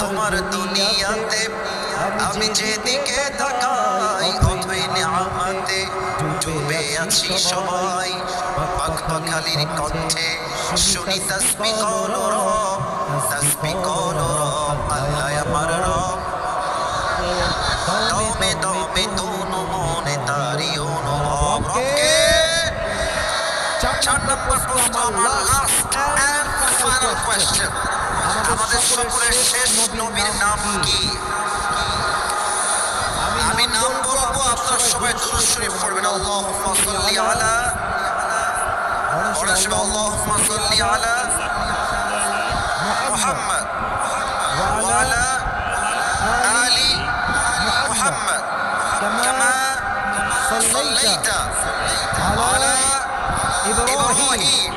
তোমার দুনিয়াতে আমি যেদিকে তাকাই অথই নিয়ামতে ডুবে আছি সবাই। পাখপাখালির কণ্ঠে শুনি তাসবিহ করো রব, তাসবিহ করো রব, আল্লাহ আমার রব। দমে দমে তনু মনে তারি অনুভব। রবকে 4 নম্বর প্রশ্ন, আমার লাস্ট এন্ড ফাইনাল কোয়েশ্চেন, আমাদের সকলের শেষ নবীর নাম কি? আমি নাম বলবো, আপনারা সবাই দুরূদ শরীফ পড়বেন। আল্লাহুম্মা সাল্লি আলা, আল্লাহুম্মা সাল্লি আলা মুহাম্মদ ওয়া আলা আলি মুহাম্মদ কামা সাল্লাইতা আলা ইব্রাহিম